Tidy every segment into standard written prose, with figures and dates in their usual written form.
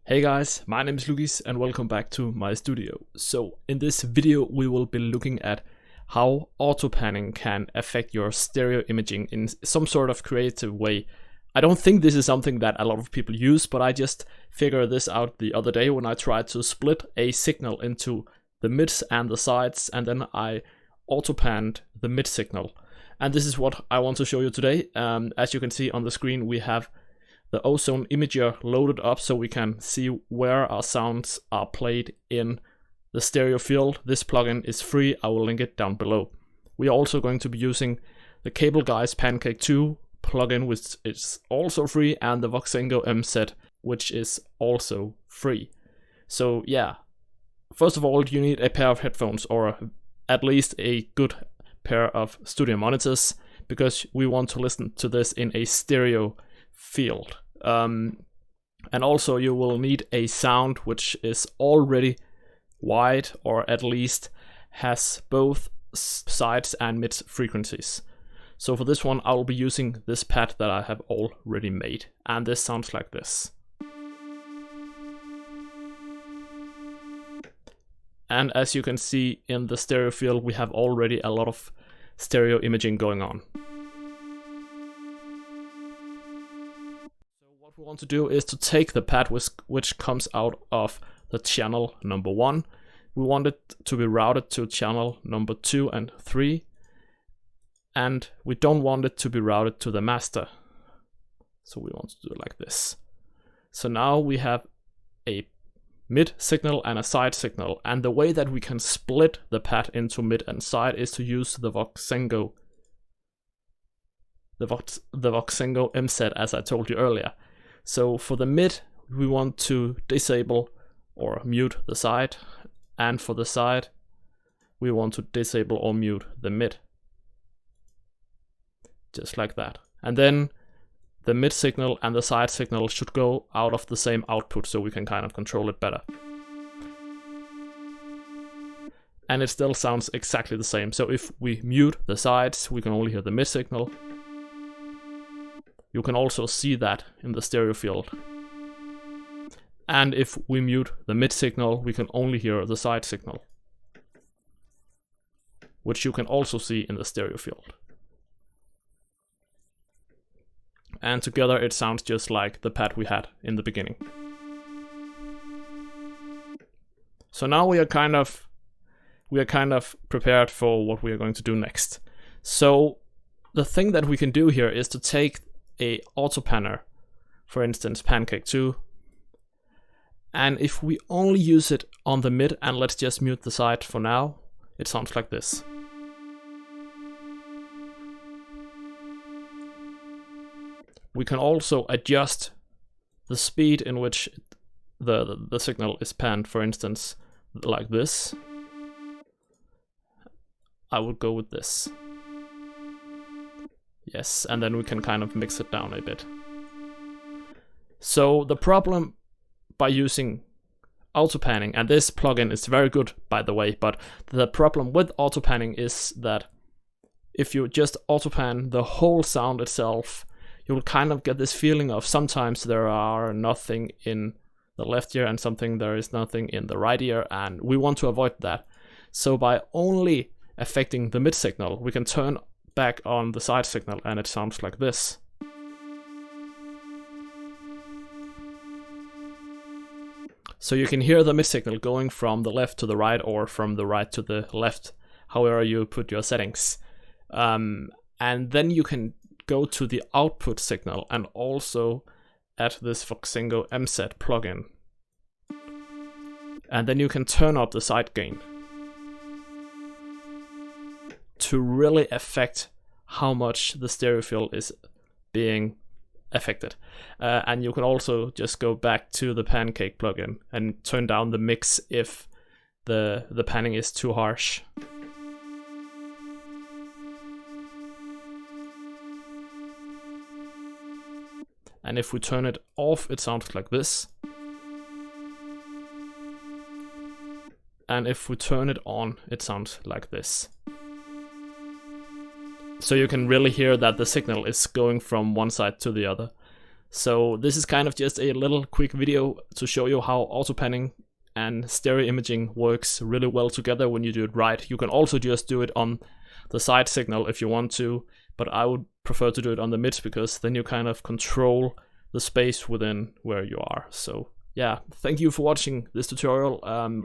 Hey guys, my name is Lucas and welcome back to my studio. So in this video we will be looking at how auto panning can affect your stereo imaging in some sort of creative way. I don't think this is something that a lot of people use, but I just figured this out the other day when I tried to split a signal into the mids and the sides, and then I auto panned the mid signal. And this is what I want to show you today. As you can see on the screen, we have the Ozone imager loaded up so we can see where our sounds are played in the stereo field. This plugin is free, I will link it down below. We are also going to be using the Cableguys Pancake 2 plugin, which is also free, and the Voxengo MSED, which is also free. So yeah, first of all you need a pair of headphones, or at least a good pair of studio monitors, because we want to listen to this in a stereo field. And also you will need a sound which is already wide, or at least has both sides and mid frequencies. So for this one I will be using this pad that I have already made, and this sounds like this. And as you can see in the stereo field, we have already a lot of stereo imaging going on. What we want to do is to take the pad which comes out of the channel number 1. We want it to be routed to channel number 2 and 3, and we don't want it to be routed to the master. So we want to do it like this. So now we have a mid signal and a side signal, and the way that we can split the pad into mid and side is to use the Voxengo MSED, as I told you earlier. So for the mid, we want to disable or mute the side, and for the side, we want to disable or mute the mid. Just like that. And then the mid signal and the side signal should go out of the same output, so we can kind of control it better. And it still sounds exactly the same. So if we mute the sides, we can only hear the mid signal. You can also see that in the stereo field. And if we mute the mid signal, we can only hear the side signal, which you can also see in the stereo field. And together it sounds just like the pad we had in the beginning. So now we are kind of prepared for what we are going to do next. So the thing that we can do here is to take a auto panner, for instance Pancake 2, and if we only use it on the mid, and let's just mute the side for now, it sounds like this. We can also adjust the speed in which the signal is panned, for instance like this. I would go with this. Yes, and then we can kind of mix it down a bit. So the problem by using auto panning, and this plugin is very good by the way, but the problem with auto panning is that if you just auto pan the whole sound itself, you'll kind of get this feeling of sometimes there are nothing in the left ear and there is nothing in the right ear, and we want to avoid that. So by only affecting the mid signal, we can turn back on the side signal and it sounds like this. So you can hear the mid signal going from the left to the right, or from the right to the left, however you put your settings. And then you can go to the output signal and also add this Voxengo MSED plugin. And then you can turn up the side gain to really affect how much the stereo field is being affected. And you can also just go back to the Pancake plugin and turn down the mix if the panning is too harsh. And if we turn it off, it sounds like this. And if we turn it on, it sounds like this. So you can really hear that the signal is going from one side to the other. So this is kind of just a little quick video to show you how auto panning and stereo imaging works really well together when you do it right. You can also just do it on the side signal if you want to, but I would prefer to do it on the mids because then you kind of control the space within where you are. So yeah, thank you for watching this tutorial.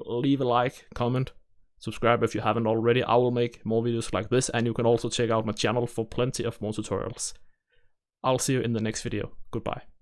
Leave a like, comment, subscribe if you haven't already. I will make more videos like this, and you can also check out my channel for plenty of more tutorials. I'll see you in the next video. Goodbye.